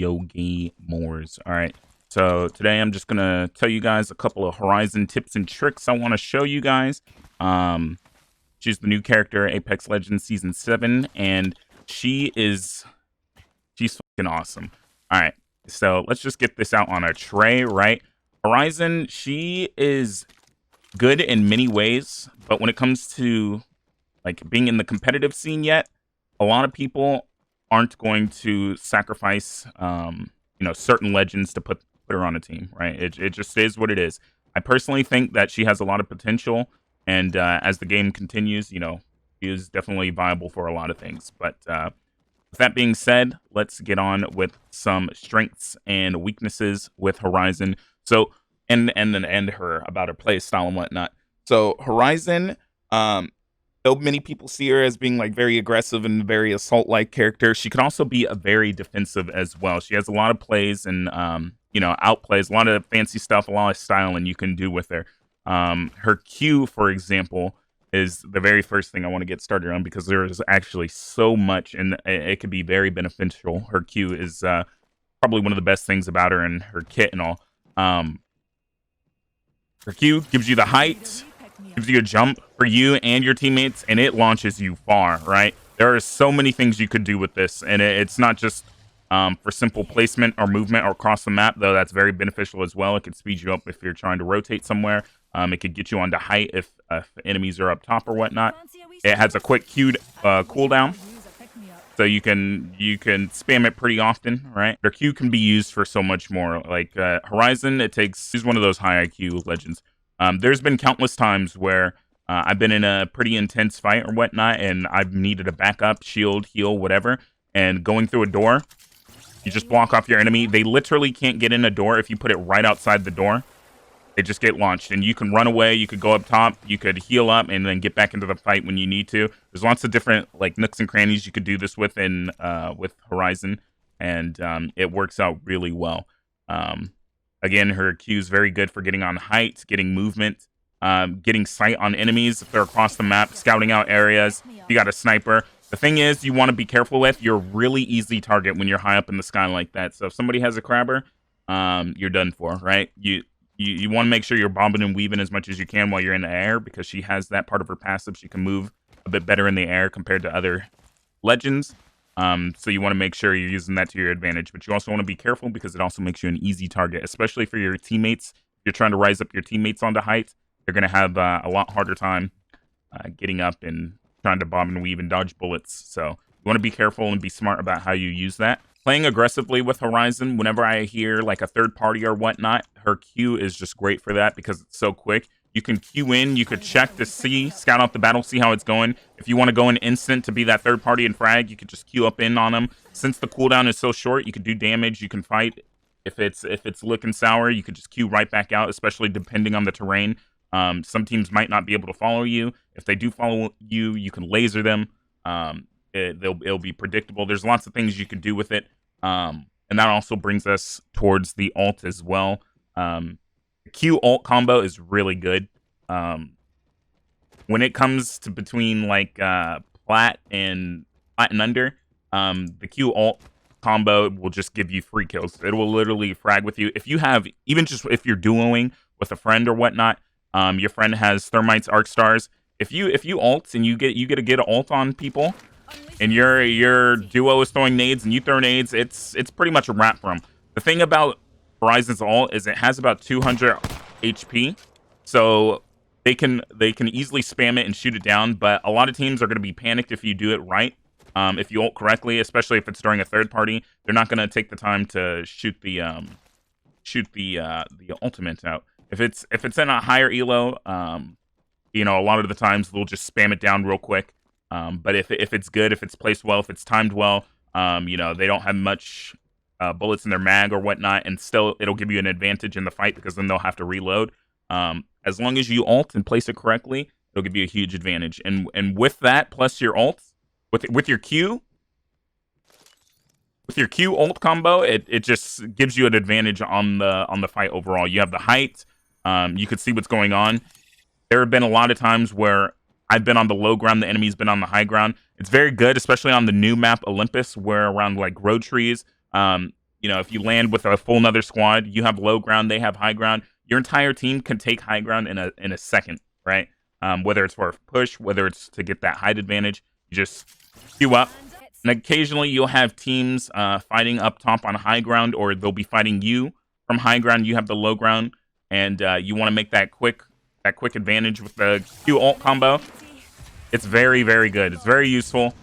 Yogi Moors. All right. So today I'm just gonna tell you guys a couple of Horizon tips and tricks I want to show you guys. She's the new character, Apex Legends Season 7, and she's fucking awesome. All right. So let's just get this out on a tray, right? Horizon, she is good in many ways, but when it comes to like being in the competitive scene yet, a lot of people aren't going to sacrifice certain legends to put her on a team, right? It just is what it is. I personally think that she has a lot of potential, and as the game continues, she is definitely viable for a lot of things. But with that being said, let's get on with some strengths and weaknesses with Horizon. So and her about her play style and whatnot. So Horizon, though many people see her as being like very aggressive and very assault-like character, she can also be a very defensive as well. She has a lot of plays and outplays, a lot of fancy stuff, a lot of styling you can do with her. Her Q, for example, is the very first thing I want to get started on because there is actually so much, and it could be very beneficial. Her Q is probably one of the best things about her and her kit and all. Her Q gives you the height, gives you a jump for you and your teammates, and it launches you far, right? There are so many things you could do with this, and it's not just for simple placement or movement or across the map, though that's very beneficial as well. It could speed you up if you're trying to rotate somewhere. It could get you onto height if enemies are up top or whatnot. It has a quick cooldown, so you can spam it pretty often, right? Their Q can be used for so much more. Like Horizon, she's one of those high IQ legends. There's been countless times where I've been in a pretty intense fight or whatnot, and I've needed a backup, shield, heal, whatever, and going through a door, you just block off your enemy. They literally can't get in a door if you put it right outside the door. They just get launched, and you can run away. You could go up top. You could heal up and then get back into the fight when you need to. There's lots of different like nooks and crannies you could do this with with Horizon, and it works out really well. Again, her Q is very good for getting on height, getting movement, getting sight on enemies if they're across the map, scouting out areas. If you got a sniper. The thing is, you want to be careful with. You're a really easy target when you're high up in the sky like that. So if somebody has a crabber, you're done for, right? You want to make sure you're bobbing and weaving as much as you can while you're in the air because she has that part of her passive. She can move a bit better in the air compared to other legends. So you want to make sure you're using that to your advantage. But you also want to be careful because it also makes you an easy target, especially for your teammates. If you're trying to rise up your teammates onto height, they're going to have a lot harder time getting up and trying to bob and weave and dodge bullets. So you want to be careful and be smart about how you use that. Playing aggressively with Horizon, whenever I hear like a third party or whatnot, her Q is just great for that because it's so quick. You can Q in, you could check to see, scout out the battle, see how it's going. If you want to go in instant to be that third party and frag, you could just Q up in on them. Since the cooldown is so short, you could do damage, you can fight. If it's looking sour, you could just Q right back out, especially depending on the terrain. Some teams might not be able to follow you. If they do follow you, you can laser them. It'll be predictable. There's lots of things you can do with it. And that also brings us towards the ult as well. The Q ult combo is really good. When it comes to between like plat and under, the Q ult combo will just give you free kills. It will literally frag with you. If you have, even just if you're duoing with a friend or whatnot, your friend has thermites, arc stars. If you ult and you get a good ult on people, and your duo is throwing nades and you throw nades, it's pretty much a wrap for them. The thing about Horizon's ult is it has about 200 HP, so they can easily spam it and shoot it down. But a lot of teams are going to be panicked if you do it right. If you ult correctly, especially if it's during a third party, they're not going to take the time to shoot the ultimate out. If it's in a higher elo, a lot of the times they'll just spam it down real quick. But if it's good, if it's placed well, if it's timed well, they don't have much bullets in their mag or whatnot, and still it'll give you an advantage in the fight because then they'll have to reload. As long as you ult and place it correctly, it'll give you a huge advantage. And with that, plus your ults, with your Q ult combo, it just gives you an advantage on the fight overall. You have the height. You could see what's going on. There have been a lot of times where I've been on the low ground, the enemy's been on the high ground. It's very good, especially on the new map Olympus, where around like road trees, if you land with a full another squad, you have low ground, they have high ground. Your entire team can take high ground in a second, right? Whether it's for a push, whether it's to get that height advantage, you just queue up. And occasionally you'll have teams fighting up top on high ground, or they'll be fighting you from high ground. You have the low ground, and you want to make that quick advantage with the Q ult combo. It's very, very good. It's very useful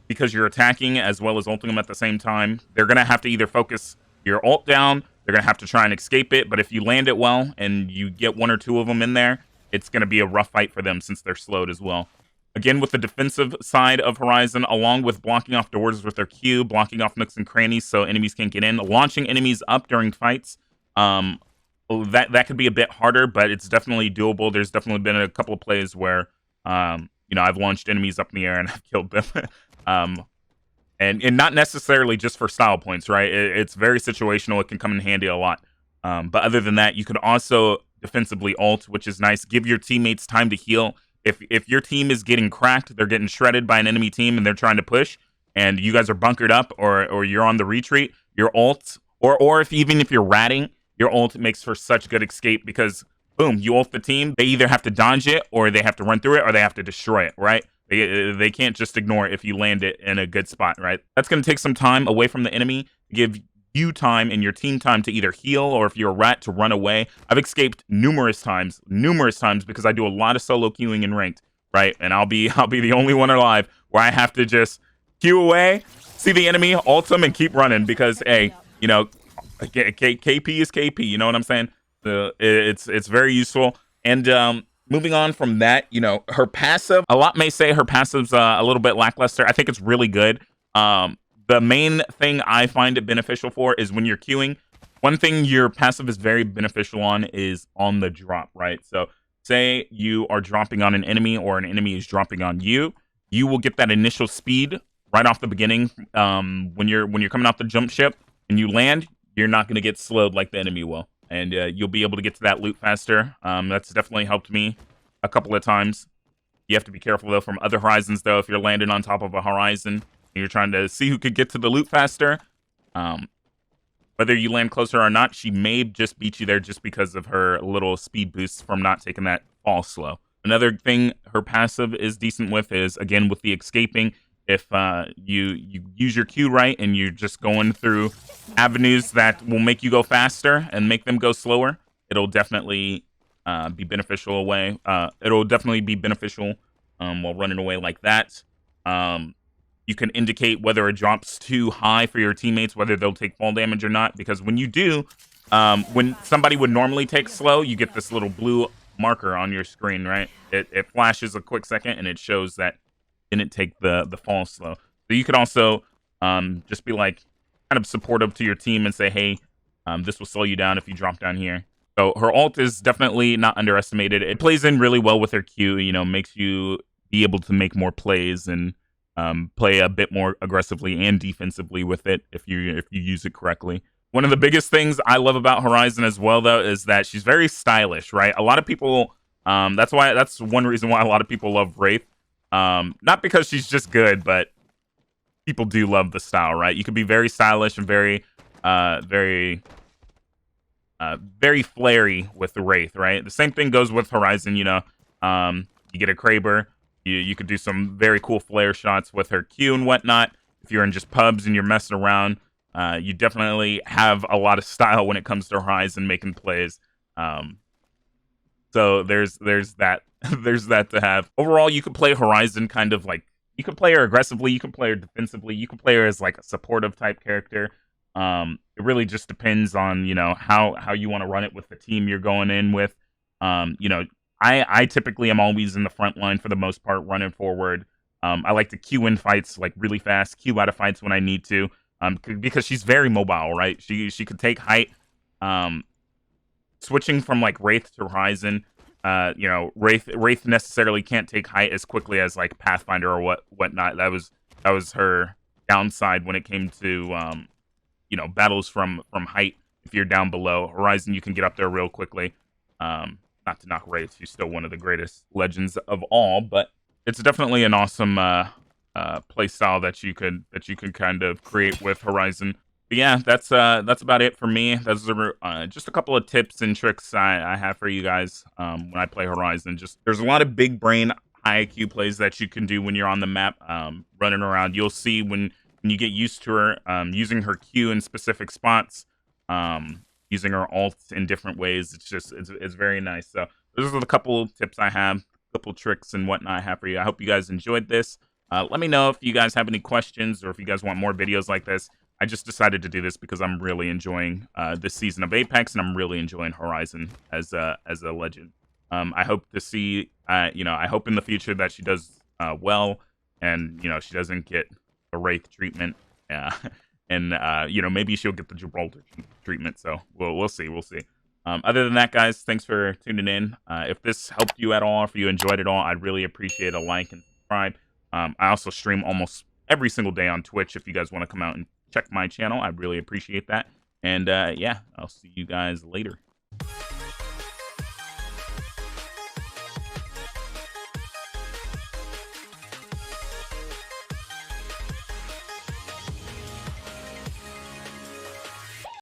because you're attacking as well as ulting them at the same time. They're going to have to either focus your ult down, they're going to have to try and escape it, but if you land it well and you get one or two of them in there, it's going to be a rough fight for them since they're slowed as well. Again, with the defensive side of Horizon, along with blocking off doors with their Q, blocking off nooks and crannies so enemies can't get in, launching enemies up during fights, that could be a bit harder, but it's definitely doable. There's definitely been a couple of plays where, I've launched enemies up in the air and I've killed them. And not necessarily just for style points, right? It's very situational. It can come in handy a lot. But other than that, you could also defensively ult, which is nice. Give your teammates time to heal. If your team is getting cracked, they're getting shredded by an enemy team and they're trying to push, and you guys are bunkered up or you're on the retreat, your ult, or even if you're ratting, your ult makes for such good escape because, boom, you ult the team. They either have to dodge it, or they have to run through it, or they have to destroy it, right? They can't just ignore it if you land it in a good spot, right? That's going to take some time away from the enemy, give you time and your team time to either heal, or if you're a rat, to run away. I've escaped numerous times because I do a lot of solo queuing in ranked, right? And I'll be the only one alive where I have to just queue away, see the enemy, ult them, and keep running because, hey, KP is KP. You know what I'm saying? It's very useful. And moving on from that, her passive, a lot may say her passive's a little bit lackluster. I think it's really good. The main thing I find it beneficial for is when you're queuing. One thing your passive is very beneficial on is on the drop, right? So say you are dropping on an enemy or an enemy is dropping on you, you will get that initial speed right off the beginning. When you're coming off the jump ship and you land, you're not going to get slowed like the enemy will. And you'll be able to get to that loot faster. That's definitely helped me a couple of times. You have to be careful, though, from other Horizons, though. If you're landing on top of a Horizon and you're trying to see who could get to the loot faster, whether you land closer or not, she may just beat you there just because of her little speed boost from not taking that fall slow. Another thing her passive is decent with is, again, with the escaping. If you use your Q right and you're just going through avenues that will make you go faster and make them go slower, it'll definitely be beneficial away. It'll definitely be beneficial while running away like that. You can indicate whether it drops too high for your teammates, whether they'll take fall damage or not. Because when you do, when somebody would normally take slow, you get this little blue marker on your screen, right? It flashes a quick second and it shows that didn't take the fall slow. So you could also just be like kind of supportive to your team and say, hey, this will slow you down if you drop down here. So her ult is definitely not underestimated. It plays in really well with her Q, makes you be able to make more plays and play a bit more aggressively and defensively with it if you use it correctly. One of the biggest things I love about Horizon as well, though, is that she's very stylish, right? A lot of people, that's one reason why a lot of people love Wraith. Not because she's just good, but people do love the style, right? You can be very stylish and very flary with the Wraith, right? The same thing goes with Horizon, you get a Kraber, you could do some very cool flare shots with her Q and whatnot. If you're in just pubs and you're messing around, you definitely have a lot of style when it comes to Horizon making plays. So there's that. There's that to have. Overall, you could play Horizon kind of like, you could play her aggressively, you could play her defensively, you could play her as like a supportive type character. It really just depends on, how you want to run it with the team you're going in with. I typically am always in the front line for the most part, running forward. I like to queue in fights like really fast, queue out of fights when I need to, because she's very mobile, right? She could take height. Switching from like Wraith to Horizon, Wraith necessarily can't take height as quickly as like Pathfinder or whatnot. That was her downside when it came to battles from height. If you're down below Horizon, you can get up there real quickly. Not to knock Wraith, she's still one of the greatest legends of all, but it's definitely an awesome play style that you could kind of create with Horizon. But yeah, that's about it for me. Those are just a couple of tips and tricks I have for you guys when I play Horizon. Just there's a lot of big brain, high IQ plays that you can do when you're on the map, running around. You'll see when you get used to her using her Q in specific spots, using her ults in different ways. It's very nice. So those are the couple tips I have, couple tricks and whatnot I have for you. I hope you guys enjoyed this. Let me know if you guys have any questions or if you guys want more videos like this. I just decided to do this because I'm really enjoying this season of Apex, and I'm really enjoying Horizon as a legend. I hope to see, I hope in the future that she does well, and she doesn't get the Wraith treatment, uh, and maybe she'll get the Gibraltar treatment. So we'll see, we'll see. Other than that, guys, thanks for tuning in. If this helped you at all, if you enjoyed it all, I'd really appreciate a like and subscribe. I also stream almost every single day on Twitch. If you guys want to come out and check my channel, I'd really appreciate that. And yeah, I'll see you guys later.